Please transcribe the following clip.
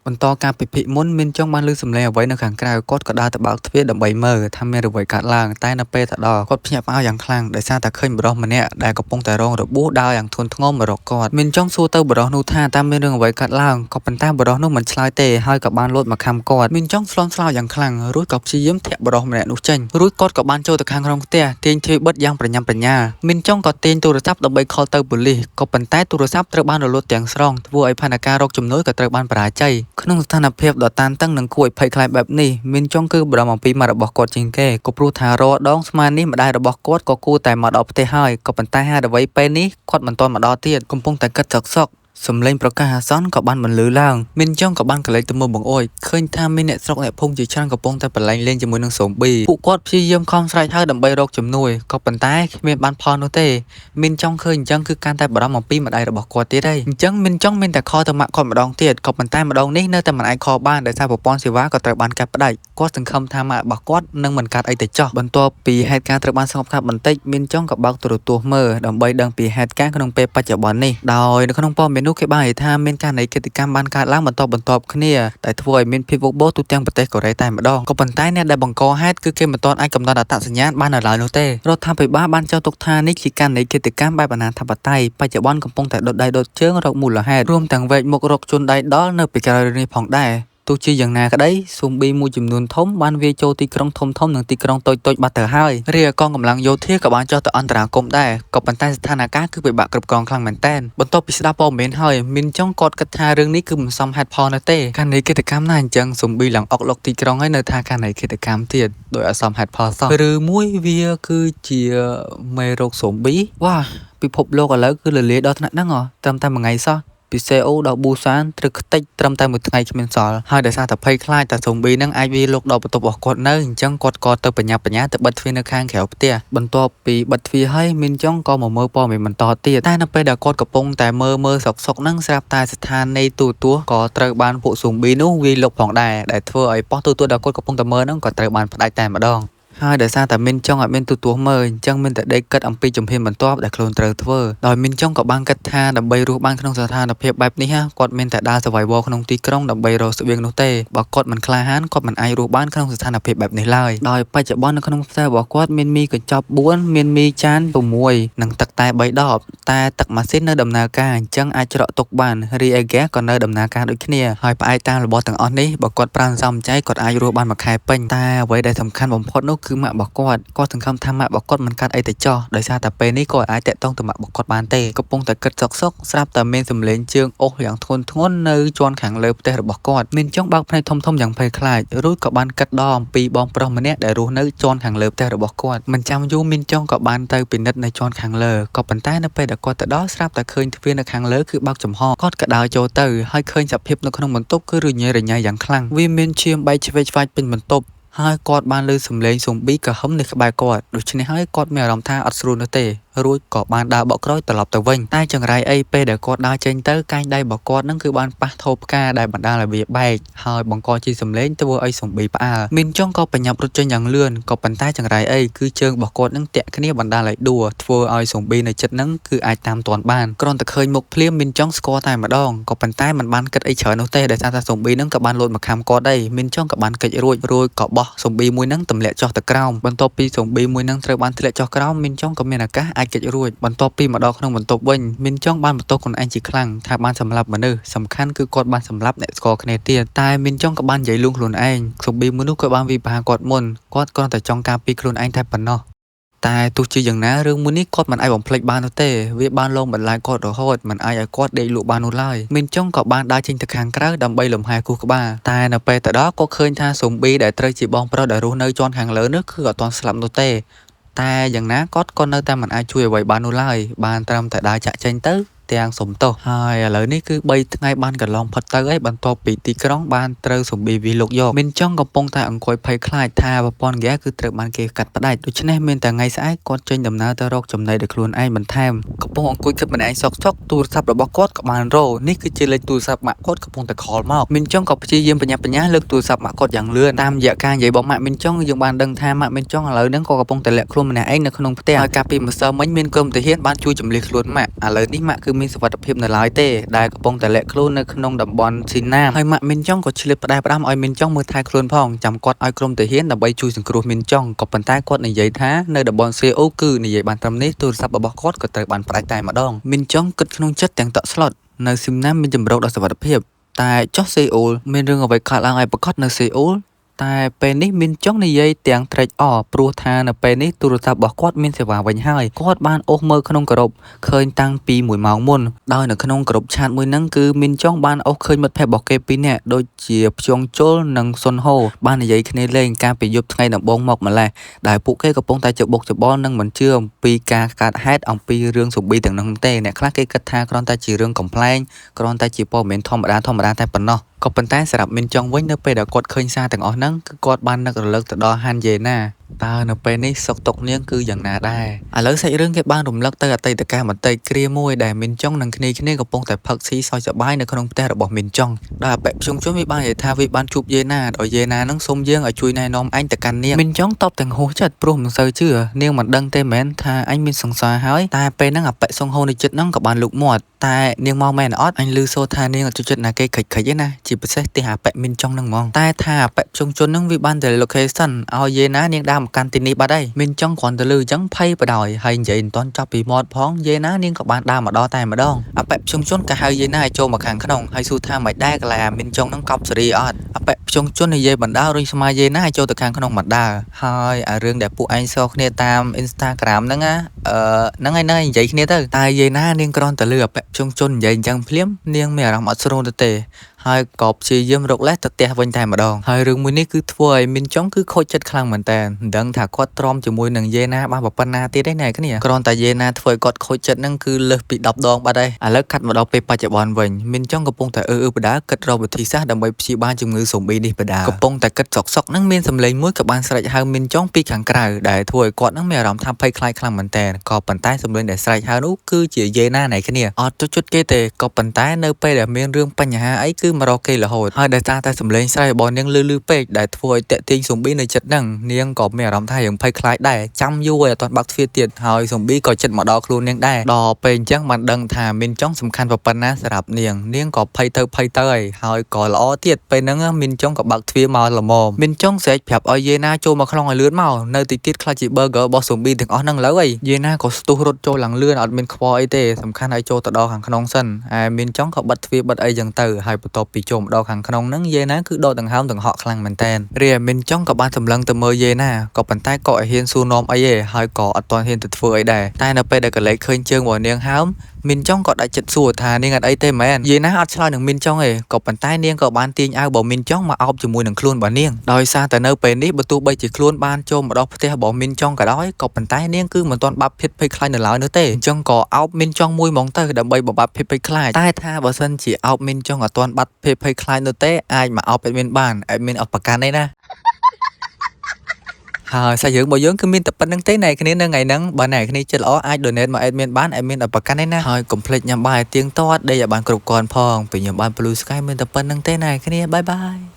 បន្តការពិភាក្សាមុនមានចង់បានលើសម្លេងអ្វីនៅខាងក្រៅគាត់ក៏ដើរទៅបើកទ្វារដើម្បីមើលថាមានអ្វីកើតឡើងតែនៅពេលទៅដល់គាត់ភ្ញាក់ផ្អើលយ៉ាងខ្លាំងដោយសារតែឃើញបុរសម្នាក់ដែលកំពុងតែរងរបួសដើរយ៉ាងធ្ងន់ធ្ងរមករកគាត់មានចង់សួរទៅបុរសនោះថាតើមានរឿងអ្វីកើតឡើងក៏ប៉ុន្តែបុរសនោះមិនឆ្លើយទេហើយក៏បានលោតមកខំគាត់មានចង់ស្លន់ស្លោយ៉ាងខ្លាំងរួចក៏ព្យាយាមធាក់បុរសម្នាក់នោះចេញរួចគាត់ក៏បានចូលទៅខាងក្នុងផ្ទះទាញទ្វារបិទយ៉ាងប្រញាប់ប្រញាល់មានចង់ក៏ទាញទូរស័ព្ទដើម្បីខលទៅប៉ូលីសក៏ប៉ុន្តែទូរស័ព្ទត្រូវបានរលត់ទាំងស្រុងធ្វើឲ្យផែនការរកជំនួយក៏ត្រូវបានបរាជ័យក្នុងស្ថានភាពដ៏តានតឹងនិងគួរឲ្យភ័យខ្លាចបែបនេះមានចង់គឺបារម្ភអំពីម៉ាក់របស់គាត់ជាងគេក៏ព្រោះថារាល់ដងស្មាននេះម្ដាយរបស់គាត់ក៏គួរតែមកដល់ផ្ទះហើយក៏ប៉ុន្តែហេតុអ្វីពេលនេះគាត់មិនទាន់មកដល់ទៀតកំពុងតែគិតសក់សំឡេងប្រកាសអាសន្នក៏បានបន្លឺឡើងមានចង់ក៏បានកលេចទៅមើលបង្អួចឃើញថាមានអ្នកស្រុកអ្នកភូមិជាច្រើនកំពុងតែប្រឡែងលេងជាមួយនឹងសូមប៊ីពួកគាត់ព្យាយាមខំស្រែកហៅដើម្បីរកជំនួយក៏ប៉ុន្តែគ្មានបានផលនោះទេមានចង់ឃើញអញ្ចឹងគឺកាន់តែបារម្ភអំពីម្ដាយរបស់គាត់ទៀតហើយអញ្ចឹងមានចង់មានតែខទៅម៉ាក់គាត់ម្ដងទៀតក៏ប៉ុន្តែម្ដងនេះនៅតែមិនអាចខបានដោយសារប្រព័ន្ធសេវាក៏ត្រូវបានកាត់ផ្ដាច់គាត់សង្ឃឹមថាម៉ាក់របស់គាត់នឹងមិនកាត់អីទៅចោះបន្ទាប់ពីហេតុការណ៍ត្រូវបានស្ងប់ស្ងាត់បន្តិចមានចង់ក៏បើកទូរទស្សន៍មើលដើម្បីដឹងពីហេតុការណ៍ក្នុងពេលបច្ចុប្បន្ននេះដោយនៅក្នុងព័ត៌មាននោះគេបាននិយាយថាមានការនៃកិច្ចកម្មបានកើតឡើងបន្ទាប់គ្នាដែលធ្វើឲ្យមានភាពវឹកវរទូទាំងប្រទេសកូរ៉េតែម្ដងក៏ប៉ុន្តែអ្នកដែលបង្កហេតុគឺគេមិនទាន់អាចកំណត់អត្តសញ្ញាណបាននៅឡើយនោះទេរដ្ឋាភិបាលបានចាត់ទុកថានេះជាការនៃកិច្ចកម្មបែបអនាធិបតេយ្យបច្ចុប្បន្នកំពុងតែដុតដៃដុតជើងរកមូលហេតុរួមទាំងវែកមុខរកជនដៃដល់នៅពីក្រោយនេះផងដែរទោះជាយ៉ាងណាក្តីស៊ុំប៊ីមួយចំនួនធំបានវាយចូលទីក្រុងធំនិងទីក្រុងតូចបាត់ទៅហើយរាជកងកម្លាំងយោធាក៏បានចុះទៅអន្តរាគមន៍ដែរក៏ប៉ុន្តែស្ថានភាពគឺពិបាកគ្រប់គ្រងខ្លាំងមែនទែនបន្ទាប់ពីស្ដាប់ព័ត៌មានហើយមានចង់គាត់គិតថារឿងនេះគឺមិនសមហេតុផលនោះទេការនៃកិច្ចកម្មណាអញ្ចឹងស៊ុំប៊ីឡើងអុកលុកទីក្រុងហើយនៅថាការនៃកិច្ចកម្មទៀតដោយអសមហេតុផលសោះឬមួយវាគឺជាមេរោគស៊ុំប៊ីវ៉ាពិភពលោកឥឡូវគឺលលាយដល់ថ្នាក់ហ្នឹងត្រឹមតែមួយថ្ងៃសោះពីសេអូដល់ប៊ូសានត្រូវខ្ទេចត្រឹមតែមួយថ្ងៃគ្មានសល់ហើយដោយសារតែភ័យខ្លាចតែស៊ុំប៊ីនឹងអាចវាលោកដល់បន្ទប់របស់គាត់នៅអញ្ចឹងគាត់ក៏ទៅបញ្ញាទៅបិទទ្វារនៅខាងក្រៅផ្ទះបន្ទាប់ពីបិទទ្វារហើយមានចង់ក៏មកមើលព័ត៌មានបន្តទៀតតែនៅពេលដែលគាត់កំពុងតែមើលសុកហ្នឹងស្រាប់តែស្ថានីយ៍ទូរទស្សន៍ក៏ត្រូវបានពួកស៊ុំប៊ីនោះវាយលុកផងដែរដែលធ្វើឲ្យប៉ុស្តិ៍ទូរទស្សន៍ដែលគាត់កំពុងតែមើលហ្នឹងក៏ត្រូវបានផ្ដាច់តែម្ដងហើយដោយសារតែមានចង់អត់មានទូទាស់មើលអញ្ចឹងមានតែដេកគិតអំពីជំហានបន្ទាប់ដែលខ្លួនត្រូវធ្វើដោយមានចង់ក៏បានគិតថាដើម្បីរស់បានក្នុងស្ថានភាពបែបនេះគាត់មានតែដើរ survival ក្នុងទីក្រុងដើម្បីរកស្បៀងនោះទេបើគាត់មិនក្លាហានគាត់មិនអាចរស់បានក្នុងស្ថានភាពបែបនេះឡើយដោយបច្ចុប្បន្ននៅក្នុងផ្ទះរបស់គាត់មានមីកញ្ចប់4មានមីចាន6និងទឹកតែ3ដបតែទឹកម៉ាស៊ីននៅដំណើរការអញ្ចឹងអាចច្រកទុកបានរីឯហ្គាសក៏នៅដំណើរការដូចគ្នាហើយផ្អែកតាមរបស់ទាំងអស់នេះបើគាត់ប្រាំសំចៃគាត់អាចរស់បានមួយខែពេញតែអ្វីដែលសំខាន់បំផុតនោះគឺម៉ាក់របស់គាត់សង្ឃឹមថាម៉ាក់របស់គាត់មិនកាត់អីទៅចោះដោយសារតែពេលនេះគាត់អាចតាក់ទងទៅម៉ាក់របស់គាត់បានទេកំពុងតែគិតសុកស្រាប់តែមានសំឡេងជើងអូសយ៉ាងធ្ងន់នៅជាន់ខាងលើផ្ទះរបស់គាត់មានចង់បើកភ្នែកធំយ៉ាងភ័យខ្លាចរួចក៏បានគិតដល់អំពីបងប្រុសម្នាក់ដែលរស់នៅជាន់ខាងលើផ្ទះរបស់គាត់មិនចាំយូរមានចង់ក៏បានទៅពិនិត្យនៅជាន់ខាងលើក៏ប៉ុន្តែនៅពេលដែលគាត់ទៅដល់ស្រាប់តែឃើញទ្វារនៅខាងលើគឺបើកចំហគាត់ក៏ដើរចូលទៅហើយឃើញសភាពនៅក្នុងបន្ទប់គឺរញ៉េរញ៉ៃយ៉ាងខ្លាំងវាមានឈាមបែកឆ្វេងឆ្វាច់ពេញបន្ទប់ហើយគាត់បានលើសំឡេងស៊ុំប៊ីក៏ហឹមនៅក្បែរគាត់ដូច្នេះហើយគាត់មានអារម្មណ៍ថាអត់ស្រួលនោះទេរួចក៏បានដើរបកក្រោយត្រឡប់ទៅវិញតែចង្រៃអីពេលដែលគាត់ដើរចេញទៅកាញ់ដៃរបស់គាត់នឹងគឺបានប៉ះថូផ្កាដែលបណ្ដាលឲ្យវាបែកហើយបង្កជាសំឡេងធ្វើឲ្យស៊ុំប៊ីផ្អើលមានចង់ក៏បញ្ញាប់រត់ចេញយ៉ាងលឿនក៏ប៉ុន្តែចង្រៃអីគឺជើងរបស់គាត់នឹងតាក់គ្នាបណ្ដាលឲ្យដួលធ្វើឲ្យស៊ុំប៊ីនៅចិត្តនឹងគឺអាចតាមទាន់បានគ្រាន់តែឃើញមុខភ្លាមមានចង់ស្គាល់តែម្ដងក៏ប៉ុន្តែมันបានគិតអីច្រើននោះទេដោយសារតែស៊ុំប៊ីនឹងក៏បានលោតមកខាំគាត់ដែរមានចង់ក៏បានកិច្ចរួចក៏បោះស៊ុំប៊ីមួយនឹងទម្លាក់ចុះទៅក្រោមបន្ទាប់ពីស៊ុំប៊ីមួយនឹងត្រូវបានធ្លាក់ចុះក្រោមមានចង់ក៏មានឱកាសអាចកិច្ចរួចបន្ទាប់ពីមកដល់ក្នុងបន្ទប់វិញមានចង់បានបន្ទោសខ្លួនឯងជាខ្លាំងថាបានសម្លាប់មនុស្សសំខាន់គឺគាត់បានសម្លាប់អ្នកស្គាល់គ្នាទៀតតែមានចង់ក៏បាននិយាយលួងខ្លួនឯងស៊ុំប៊ីមួយនោះក៏បានវិបាកគាត់មុនគាត់គ្រាន់តែចង់ការពារខ្លួនឯងតែប៉ុណ្ណោះតែទោះជាយ៉ាងណារឿងមួយនេះគាត់មិនអាចបំភ្លេចបាននោះទេវាបានលងបន្លាយគាត់រហូតមិនអាចឲ្យគាត់ដេកលក់បាននោះឡើយមានចង់ក៏បានដើរចេញទៅខាងក្រៅដើម្បីលំហែគូសក្បាលតែនៅពេលទៅដល់ក៏ឃើញថាស៊ុំប៊ីដែលត្រូវជាបងប្រុសដែលរស់នៅជាន់ខាងលើនោះគឺអត់ទាន់ស្លាប់នោះទេតែយ៉ាងណាគាត់ក៏នៅតែមិនអាចជួយអ្វីបាននោះឡើយបានត្រឹមតែដើរចាក់ចេញទៅទាំងសុំទោសហើយឥឡូវនេះគឺ3ថ្ងៃបានកន្លងផុតទៅហើយបន្ទាប់ពីទីក្រុងបានត្រូវស៊ុំប៊ីវាលោកយកមានចង់កំពុងតែអង្គុយភ័យខ្លាចថាប្រព័ន្ធហ្គាសគឺត្រូវបានគេកាត់ផ្ដាច់ដូច្នេះមានតែថ្ងៃស្អែកគាត់ចេញដំណើរទៅរកចំណីដោយខ្លួនឯងបន្ថែមកំពុងអង្គុយគិតម្នាក់ឯងសុកទូរស័ព្ទរបស់គាត់ក៏បានរោនេះគឺជាលេខទូរស័ព្ទម៉ាក់គាត់កំពុងតែខលមកមានចង់ក៏ព្យាយាមបញ្ញាលើកទូរស័ព្ទម៉ាក់គាត់យ៉ាងលឿនតាមរយៈការនិយាយរបស់ម៉ាក់មានចង់យើងបានដឹងថាម៉ាក់មានចង់ឥឡូវហ្នឹងក៏កំពុងតែលាក់ខ្លួនម្នាក់ឯងនៅក្នុងផ្ទះហើយកាលពីម្សិលមិញមានក្រុមទាហានបានជួយចម្លៀសខ្លួនម៉ាក់ឥឡូវនេះម៉ាក់គឺ មានសុវត្ថិភាពនៅឡើយទេដែលកំពុងតែលាក់ខ្លួននៅក្នុងតំបន់ស៊ីណាមហើយម៉ាក់មីនចុងក៏ឆ្លៀតផ្ដែផ្ដាំឲ្យមីនចុងមើលថែខ្លួនផងចាំគាត់ឲ្យក្រុមទាហានដើម្បីជួយសង្គ្រោះមីនចុងក៏ប៉ុន្តែគាត់និយាយថានៅតំបន់សេអ៊ូគឺនិយាយបានត្រឹមនេះទូរស័ព្ទរបស់គាត់ក៏ត្រូវបានផ្ដាច់តែម្ដងមីនចុងគិតក្នុងចិត្តទាំងតក់ស្លុតនៅស៊ីណាមមានជំរកដ៏សុវត្ថិភាពតែចុះសេអ៊ូលមានរឿងអ្វីកើតឡើងឲ្យប្រកាសនៅសេអ៊ូលតែពេលនេះមីនចុងនិយាយទាំងត្រេកអរព្រោះថានៅពេលនេះទូរស័ព្ទរបស់គាត់មានសេវាវិញហើយគាត់បានអូសមើលក្នុងការុបឃើញតាំងពី1ម៉ោងមុនដោយនៅក្នុងការុបឆាតមួយហ្នឹងគឺមីនចុងបានអូសឃើញមិត្តភ័ក្តិរបស់គេ2នាក់ដូចជាភ្យងជុលនិងសុនហូបាននិយាយគ្នាលេងកាលពីយប់ថ្ងៃដំបូងមកម្លេះដែលពួកគេកំពុងតែច្បុកច្បល់និងមិនជឿអំពីការកើតហេតុអំពីរឿងស៊ូប៊ីទាំងនោះទេអ្នកខ្លះគេគិតថាគ្រាន់តែជារឿងកំ pl ែងគ្រាន់តែជាព័ត៌មានធម្មតាតែប៉ុណ្ណោះក៏ប៉ុន្តែសម្រាប់មីនចុងវិញនៅពេលដែលគាត់ឃើញសារទាំងអស់ហ្នឹងគឺគាត់បាននឹករលឹកទៅដល់ហាន់យេណាតើនៅពេលនេះសុខទុក្ខនាងគឺយ៉ាងណាដែរឥឡូវសាច់រឿងគេបានរំលឹកទៅអតីតកាលបន្តិចគ្រាមួយដែលមីនចុងនិងគ្នាកំពុងតែផឹកស៊ីសើចសប្បាយនៅក្នុងផ្ទះរបស់មីនចុងដែលអបិភ្យងជុំវាបាននិយាយថាវាបានជួបយេណាដោយយេណានឹងសុំយើងឲ្យជួយណែនាំអញទៅកាន់នាងមីនចុងតបទាំងហួសចិត្តព្រោះមិនសូវជឿនាងមិនដឹងទេមែនថាអញមានសង្សារហើយតែពេលហ្នឹងអបិសុងហូនៅចិត្តហ្នឹងក៏បានលូកមាត់តែនាងមកមែនអត់អញឮសូរថានាងអត់ចូលចិត្តណាគេខិចឯណាជាពិសេសទីអបិមីនចុងហ្នឹងហ្មងតែថាអបិភ្យងជុំហ្នឹងវាបានតែ location ឲ្យយេណានាងដើរមកកាន់ទីនេះបាត់ហើយមីនចុងគ្រាន់តែឮអញ្ចឹងភ័យបដ ாய் ហើយនិយាយមិនទាន់ចប់ពីមាត់ផងយេណានាងក៏បានដើរមកដល់តែម្ដងអបិភ្យងជុំក៏ហៅយេណាឲ្យចូលមកខាងក្នុងហើយសួរថាមិនដែរកន្លែមីនចុងហ្នឹងកប់សេរីអត់អបិភ្យងជុំនិយាយបណ្ដារុញស្មាយេណាឲ្យចូលទៅខាងក្នុងបណ្ដាហើយអារឿងដែលពួកឯងសរគ្នាតាម Instagram ហ្នឹងហ្នឹងឯណានិយាយគ្នាទៅតែយេណានាងគ្រាន់តែឮអបិភ្យងជុំនិយាយអញ្ចឹងភ្លាមនាងមានអារម្មណ៍អត់ស្រួលទៅទេហើយក៏ព្យាយាមរកលេសទៅផ្ទះវិញតែម្ដងហើយរឿងមួយនេះគឺធ្វើឲ្យមីនចុងគឺខូចចិត្តខ្លាំងមែនតើមិនដឹងថាគាត់ទ្រាំជាមួយនឹងយេណាបានប៉ុណ្ណាទៀតទេណែគ្នាគ្រាន់តែយេណាធ្វើឲ្យគាត់ខូចចិត្តហ្នឹងគឺលើសពី10ដងបាត់ហើយឥឡូវកាត់មកដល់ពេលបច្ចុប្បន្នវិញមីនចុងកំពុងតែបដាគិតរកវិធីសាស្ត្រដើម្បីព្យាបាលជំងឺស៊ូប៊ីនេះបដាកំពុងតែគិតសុកហ្នឹងមានសម្លេងមួយក៏បានស្រែកហៅមីនចុងពីខាងក្រៅដែលធ្វើឲ្យគាត់ហ្នឹងមានអារម្មណ៍ថាភ័យខ្លាចខ្លាំងមែនតើក៏ប៉ុន្តែសម្លេងដែលស្រែកហៅនោះគឺជាយេណាណែគ្នាអត់ជត់គេទេក៏ប៉ុន្តែនៅពេលដែលមានរឿងបញ្ហាអីគឺមករកគេរហូតហើយដែលតែសម្លេងស្រែករបស់នាងលឺពេកដែលធ្វើឲ្យតាក់ទាញស៊ុំប៊ីនៅចិត្តហ្នឹងនាងក៏មានអារម្មណ៍ថារឿងភ័យខ្លាចដែរចាំយូរឲ្យអត់បើកទ្វារទៀតហើយស៊ុំប៊ីក៏ចិត្តមកដល់ខ្លួននាងដែរដល់ពេលអញ្ចឹងបានដឹងថាមីនចុងសំខាន់ប៉ុណ្ណាសម្រាប់នាងក៏ភ័យទៅហើយក៏ល្អទៀតពេលហ្នឹងមីនចុងក៏បើកទ្វារមកល្មមមីនចុងស្រែកប្រាប់ឲ្យយេណាចូលមកក្នុងឲ្យលឿនមកនៅទីទៀតខ្លះជា burger របស់ស៊ុំប៊ីទាំងអស់ហ្នឹងលើយយេណាក៏ស្ទុះរត់ចូលឡើងលឿនអត់មានខ្វល់អីទេសំខាន់ឲ្យចូលទៅដល់ខាងក្នុងសិនហើយមីនចុងក៏បិទទ្វារបិទអីចឹងទៅហើយបន្ទាប់ពីចូលមកដល់ខាងក្នុងហ្នឹងយេណាគឺដកដង្ហើមដង្ហក់ខ្លាំងមែនតើរីឯមីនចុងក៏បានសម្លឹងទៅមើលយេណាក៏ប៉ុន្តែក៏ឲ្យហ៊ានសួរនាំអីទេហើយក៏អត់ទាន់ហ៊ានទៅធ្វើអីដែរតែនៅពេលដែលកលេចឃើញជើងរបស់នាងហើមមីនចុងក៏ដាច់ចិត្តសួរថានាងអត់អីទេមែនយេណាអត់ឆ្លើយនឹងមីនចុងទេក៏ប៉ុន្តែនាងក៏បានទាញអាវរបស់មីនចុងមកអោបជាមួយនឹងខ្លួនរបស់នាងដោយសារតែនៅពេលនេះបើទោះបីជាខ្លួនបានចូលមកដល់ផ្ទះរបស់មីនចុងក៏ដោយក៏ប៉ុន្តែនាងគឺមិនទាន់បាប់ភេទភ័យខ្លាចនៅឡើយនោះទេអញ្ចឹងក៏អោបមីនចុងមួយហ្មងទៅដើម្បីបំបត្តិភេទភ័យខ្លាចតែថាបើសិនជាអោបមីនចុងអត់ទាន់បាត់ភេទភ័យខ្លាចនោះទេអាចមកអោបអេដមីនបានអេដមីនអត់ប្រកាន់ទេណាហើយសាច់រឿងរបស់យើងគឺមានតែប៉ុណ្្នឹងទេណែគ្នានៅថ្ងៃហ្នឹងបើណែគ្នាចិត្តល្អអាច donate មក admin បាន admin អត់ប្រកាន់ទេណាហើយកុំភ្លេចញ៉ាំបាយទៀងទាត់ដេកឲ្យបានគ្រប់គ្រាន់ផងពីខ្ញុំបាន Blue Sky មានតែប៉ុណ្្នឹងទេណែគ្នាបាយបាយ